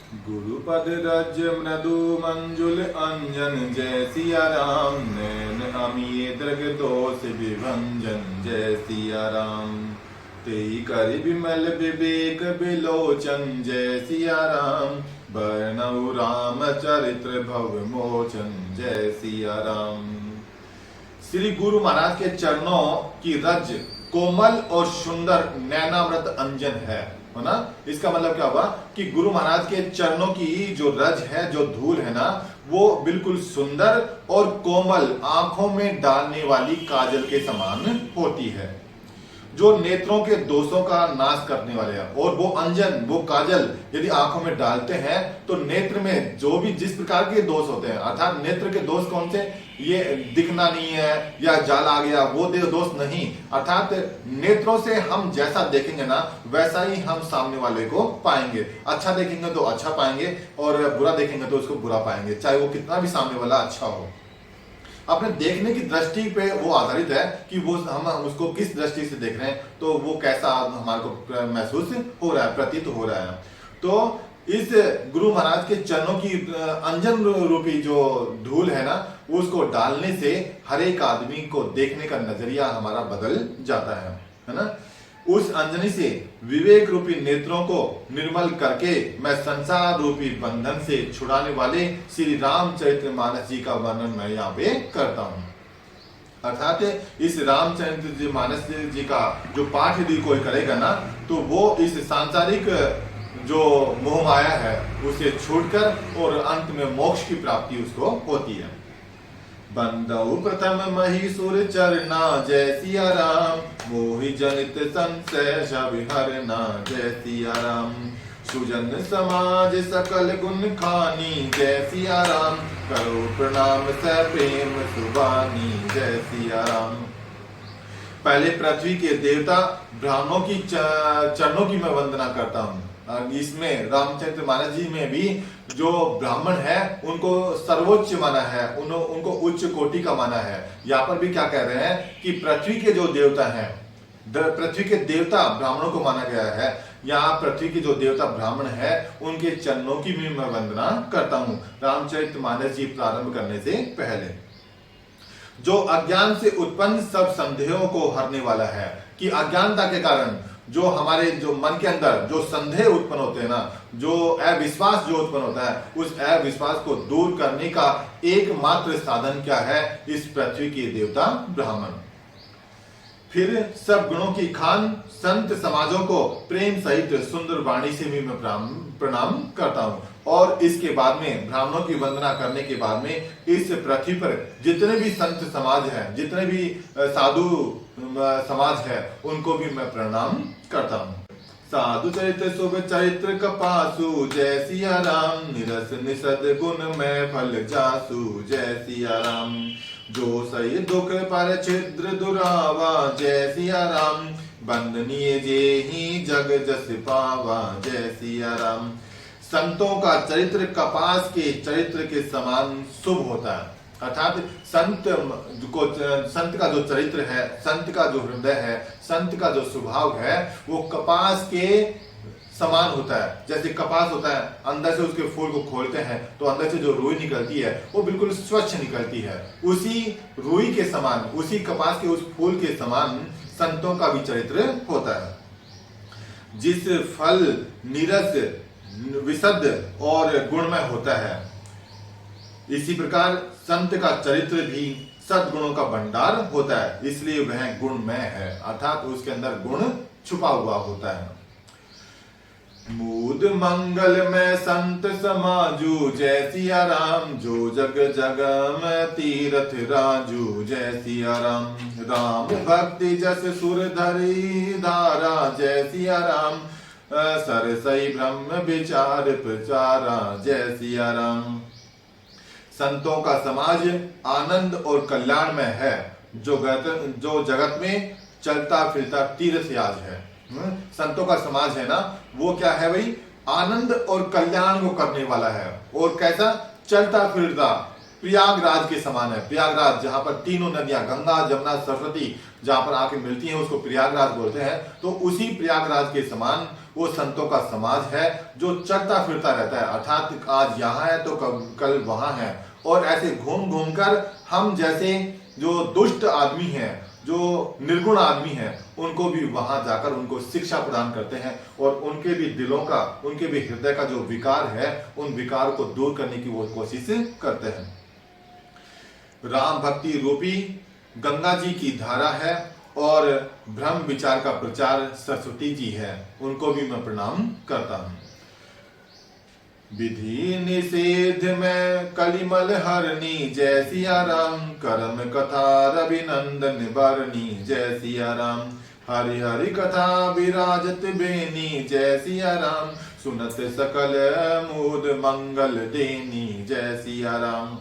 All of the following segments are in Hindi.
गुरुपद रज मृदु मंजुल अंजन जय सिया राम। नैन अमिये दृग दोष विभंजन जय सिया राम। तेई कर विमल विवेक विलोचन जय सिया राम। वर्णउ राम चरित्र भव मोचन जय सिया राम। श्री गुरु महाराज के चरणों की रज कोमल और सुंदर नैनामृत अंजन है ना। इसका मतलब क्या हुआ कि गुरु महाराज के चरणों की जो रज है, जो धूल है ना, वो बिल्कुल सुंदर और कोमल, आंखों में डालने वाली काजल के समान होती है, जो नेत्रों के दोषों का नाश करने वाले हैं। और वो अंजन, वो काजल यदि आंखों में डालते हैं तो नेत्र में जो भी जिस प्रकार के दोष होते हैं, अर्थात नेत्र के दोष कौन से, ये दिखना नहीं है या जाल आ गया, वो दोष नहीं, अर्थात नेत्रों से हम जैसा देखेंगे ना वैसा ही हम सामने वाले को पाएंगे। अच्छा देखेंगे तो अच्छा पाएंगे और बुरा देखेंगे तो उसको बुरा पाएंगे, चाहे वो कितना भी सामने वाला अच्छा हो। अपने देखने की दृष्टि पे वो आधारित है कि वो हम उसको किस दृष्टि से देख रहे हैं, तो वो कैसा हमारे को महसूस हो रहा है, प्रतीत हो रहा है। तो इस गुरु महाराज के चरणों की अंजन रूपी जो धूल है ना, उसको डालने से हर एक आदमी को देखने का नजरिया हमारा बदल जाता है ना। उस अंजनी से विवेक रूपी नेत्रों को निर्मल करके मैं संसार रूपी बंधन से छुड़ाने वाले श्री रामचरित्र मानस जी का वर्णन मैं यहाँ पे करता हूँ। अर्थात इस रामचरित्र मानस जी का जो पाठ यदि कोई करेगा ना, तो वो इस सांसारिक जो मोह माया है उसे छोड़कर और अंत में मोक्ष की प्राप्ति उसको होती है। बंदौ प्रथम महीसुर चरना जय सिया राम। मोहि जनित संशय सब हरना जय सिया राम। सुजन समाज सकल गुण खानी जय सिया राम। करो प्रणाम स प्रेम सुबानी जय सिया राम। पहले पृथ्वी के देवता ब्राह्मणों की चरणों की मैं वंदना करता हूँ। इसमें रामचरित्र मानस जी में भी जो ब्राह्मण है उनको सर्वोच्च माना है, उनको उच्च कोटि का माना है। यहाँ पर भी क्या कह रहे हैं कि पृथ्वी के जो देवता हैं, पृथ्वी के देवता ब्राह्मणों को माना गया है। यहाँ पृथ्वी के जो देवता ब्राह्मण है उनके चरणों की भी मैं वंदना करता हूँ रामचरित्र मानस जी प्रारंभ करने से पहले। जो अज्ञान से उत्पन्न सब संदेहों को हरने वाला है, कि अज्ञानता के कारण जो हमारे जो मन के अंदर जो संदेह उत्पन्न होते हैं ना, जो अविश्वास जो उत्पन्न होता है, उस अविश्वास को दूर करने का एकमात्र साधन क्या है, इस पृथ्वी के देवता ब्राह्मण। फिर सब गुणों की खान संत समाजों को प्रेम सहित सुंदर वाणी से भी मैं प्रणाम करता हूँ। और इसके बाद में ब्राह्मणों की वंदना करने के बाद में इस पृथ्वी पर जितने भी संत समाज हैं, जितने भी साधु समाज है, उनको भी मैं प्रणाम करता हूँ। साधु चरित्र शुभ चरित्र कपासु जय सिया राम। निरस निषद गुण में फल जासु जय सिया राम। जो सही दुख पर छिद्र दुरावा जय सिया राम। बंदनीय जे ही जग जस पावा जय सिया राम। संतों का चरित्र कपास के चरित्र के समान शुभ होता है, अर्थात संत का जो चरित्र है, संत का जो हृदय है, संत का जो स्वभाव है, वो कपास के समान होता है। जैसे कपास होता है, अंदर से उसके फूल को खोलते हैं तो अंदर से जो रुई निकलती है वो बिल्कुल स्वच्छ निकलती है। उसी रुई के समान, उसी कपास के उस फूल के समान संतों का भी चरित्र होता है। जिस फल निरस विशद और गुणमय होता है, इसी प्रकार संत का चरित्र भी सद्गुणों का भंडार होता है, इसलिए वह गुणमय है, अर्थात उसके अंदर गुण छुपा हुआ होता है। मूद मंगल में संत समाजू जय सिया राम। जो जग जग में तीरथ राजू जय सिया राम। राम भक्ति जस सुर धरी धारा जय सिया राम। सरसई ब्रह्म विचार प्रचारा जय सिया राम। संतों का समाज आनंद और कल्याण में है, जो जगत में चलता फिरता तीर्थयाज है। संतों का समाज है ना, वो क्या है भाई, आनंद और कल्याण को करने वाला है। और कैसा, चलता फिरता प्रयागराज के समान है। प्रयागराज जहां पर तीनों नदियां गंगा जमुना सरस्वती जहां पर आके मिलती हैं उसको प्रयागराज बोलते हैं। तो उसी प्रयागराज के समान वो संतों का समाज है जो चलता फिरता रहता है, अर्थात आज यहाँ है तो कल वहां है, और ऐसे घूम घूम कर हम जैसे जो दुष्ट आदमी हैं, जो निर्गुण आदमी हैं, उनको भी वहां जाकर उनको शिक्षा प्रदान करते हैं और उनके भी दिलों का, उनके भी हृदय का जो विकार है, उन विकार को दूर करने की वो कोशिश करते हैं। राम भक्ति रूपी गंगा जी की धारा है और ब्रह्म विचार का प्रचार सरस्वती जी है, उनको भी मैं प्रणाम करता हूं। विधि निषेध में कलिमल हरनी जय सिया राम, करम कथा रविनंदन बरनी जय सिया राम, हरि हरि कथा विराजत बेनी जय सिया राम, सुनत सकल मूद मंगल देनी जय सिया राम।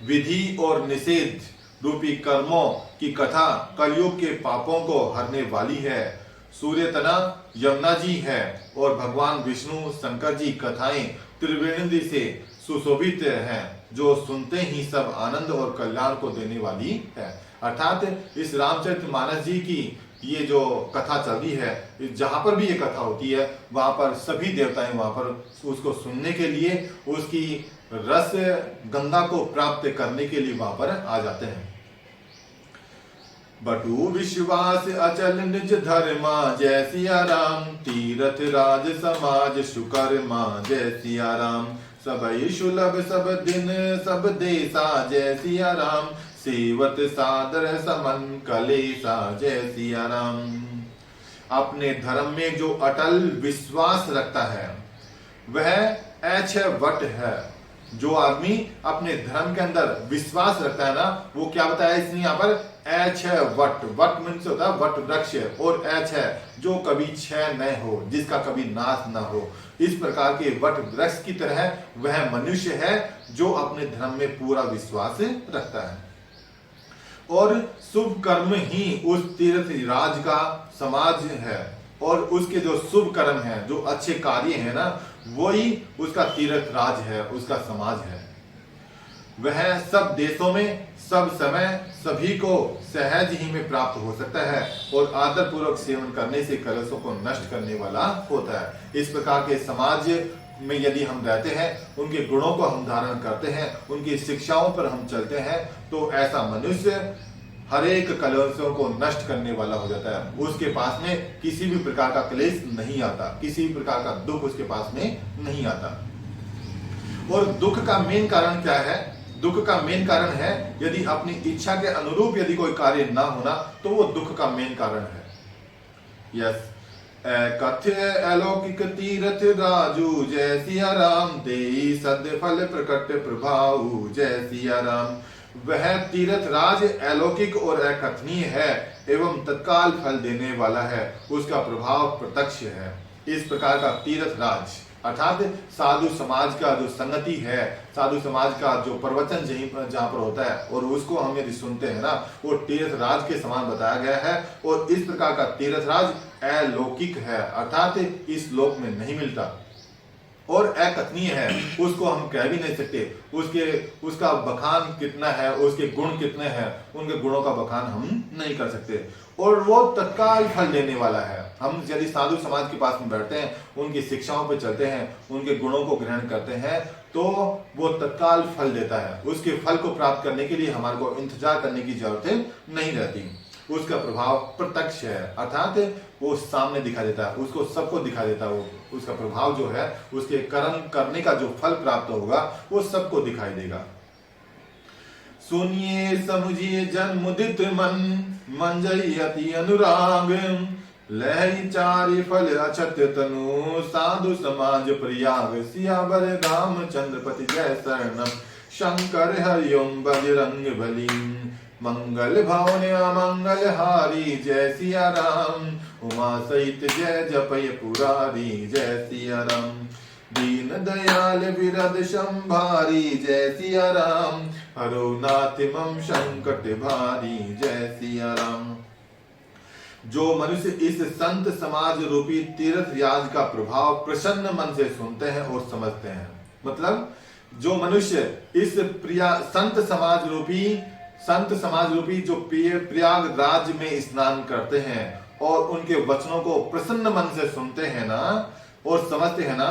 विधि और निषेध रूपी कर्मों की कथा कलयुग के पापों को हरने वाली है। सूर्य तना यमुना जी है और भगवान विष्णु शंकर जी कथाएं त्रिवेणी से सुशोभित हैं, जो सुनते ही सब आनंद और कल्याण को देने वाली है। अर्थात इस रामचरितमानस जी की ये जो कथा चल रही है, जहां पर भी ये कथा होती है वहां पर सभी देवताएं वहां पर उसको सुनने के लिए, उसकी रस गंगा को प्राप्त करने के लिए वहां पर आ जाते हैं। बटु विश्वास अचल निज धर्मा जय सिया राम, तीरथ राज समाज सुकर्मा जय सिया राम, सबई सुलभ सब दिन सब देसा जय सिया राम, सेवत सादर समन कलेसा जय सिया राम। अपने धर्म में जो अटल विश्वास रखता है वह ऐछ वट है। जो आदमी अपने धर्म के अंदर विश्वास रखता है ना, वो क्या बताया इसने यहाँ पर, ऐछ वट, वट मीन्स होता है वट वृक्ष, और ऐछ है जो कभी क्षय न हो, जिसका कभी नाश न हो। इस प्रकार के वट वृक्ष की तरह वह मनुष्य है जो अपने धर्म में पूरा विश्वास रखता है और शुभ कर्म ही उस तीर्थ राज का समाज है, और उसके जो शुभ कर्म है, जो अच्छे कार्य है ना, वही उसका तीर्थ राज है, उसका समाज है। वह सब देशों में सब समय सभी को सहज ही में प्राप्त हो सकता है और आदर पूर्वक सेवन करने से कलशों को नष्ट करने वाला होता है। इस प्रकार के समाज में यदि हम रहते हैं, उनके गुणों को हम धारण करते हैं, उनकी शिक्षाओं पर हम चलते हैं, तो ऐसा मनुष्य हर एक कलेशों को नष्ट करने वाला हो जाता है। उसके पास में किसी भी प्रकार का क्लेश नहीं आता, किसी भी प्रकार का दुख उसके पास में नहीं आता। और दुख का मेन कारण क्या है? दुख का मेन कारण है यदि अपनी इच्छा के अनुरूप यदि कोई कार्य ना होना, तो वो दुख का मेन कारण है। यस, कथ्य अलौकिक तीरथ राजू जय सिया राम, देई सद फल प्रकट प्रभाऊ जय सिया राम। वह तीर्थ राज अलौकिक और अकथनीय है एवं तत्काल फल देने वाला है, उसका प्रभाव प्रत्यक्ष है। इस प्रकार का तीर्थ राज अर्थात साधु समाज का जो संगति है, साधु समाज का जो प्रवचन जहाँ पर होता है और उसको हम यदि सुनते हैं ना, वो तीर्थ राज के समान बताया गया है। और इस प्रकार का तीर्थ राज अलौकिक है, अर्थात इस लोक में नहीं मिलता और अकथनीय है, उसको हम कह भी नहीं सकते। उसका बखान कितना है, उसके गुण कितने हैं, उनके गुणों का बखान हम नहीं कर सकते। और वो तत्काल फल देने वाला है। हम यदि साधु समाज के पास में बैठते हैं, उनकी शिक्षाओं पे चलते हैं, उनके गुणों को ग्रहण करते हैं, तो वो तत्काल फल देता है। उसके फल को प्राप्त करने के लिए हमारे को इंतजार करने की जरूरत नहीं रहती। उसका प्रभाव प्रत्यक्ष है, अर्थात वो सामने दिखा देता है, उसको सबको दिखा देता है। वो उसका प्रभाव जो है, उसके कर्म करने का जो फल प्राप्त होगा, वो सबको दिखाई देगा। सुनिए समझिए जन मुदित मन, मंजई अति अनुराग, लहरी चारि फल अछत तनु, साधु समाज प्रयाग। सियावर रामचंद्र पति जय शरणम, शंकर हरिओम बजरंग बली। मंगल भावने अमंगल हारी जय सिया राम, उमा सहित जय जपय पुरारी जय सिया राम। दीन दयाल विरद संभारी जय सिया राम, हरो नाथ मम संकट भारी जय सिया राम। जो मनुष्य इस संत समाज रूपी तीर्थ राज का प्रभाव प्रसन्न मन से सुनते हैं और समझते हैं, मतलब जो मनुष्य इस संत समाज रूपी जो प्रयागराज में स्नान करते हैं और उनके वचनों को प्रसन्न मन से सुनते हैं ना और समझते हैं ना,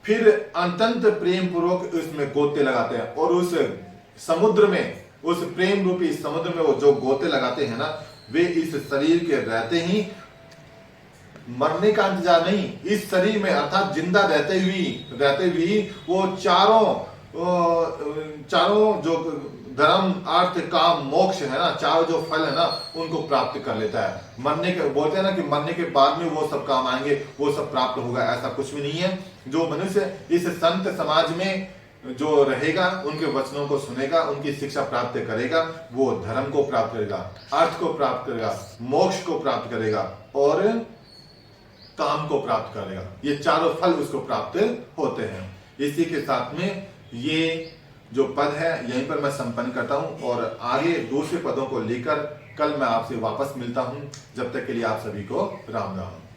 फिर अत्यंत प्रेम पूर्वक उसमें गोते लगाते हैं और उस समुद्र में, उस प्रेम रूपी समुद्र में वो जो गोते लगाते हैं ना, वे इस शरीर के रहते ही, मरने का इंतजार नहीं, इस शरीर में अर्थात जिंदा रहते हुए वो चारों जो धर्म अर्थ काम मोक्ष है ना, चारों जो फल है ना, उनको प्राप्त कर लेता है। मरने के बोलते हैं ना कि मरने के बाद में वो सब काम आएंगे, वो सब प्राप्त होगा, ऐसा कुछ भी नहीं है। जो मनुष्य इस संत समाज में जो रहेगा, उनके वचनों को सुनेगा, उनकी शिक्षा प्राप्त करेगा, वो धर्म को प्राप्त करेगा, अर्थ को प्राप्त करेगा, मोक्ष को प्राप्त करेगा और काम को प्राप्त करेगा। ये चारों फल उसको प्राप्त होते हैं। इसी के साथ में ये जो पद है यहीं पर मैं संपन्न करता हूं और आगे दूसरे पदों को लेकर कल मैं आपसे वापस मिलता हूं। जब तक के लिए आप सभी को राम राम।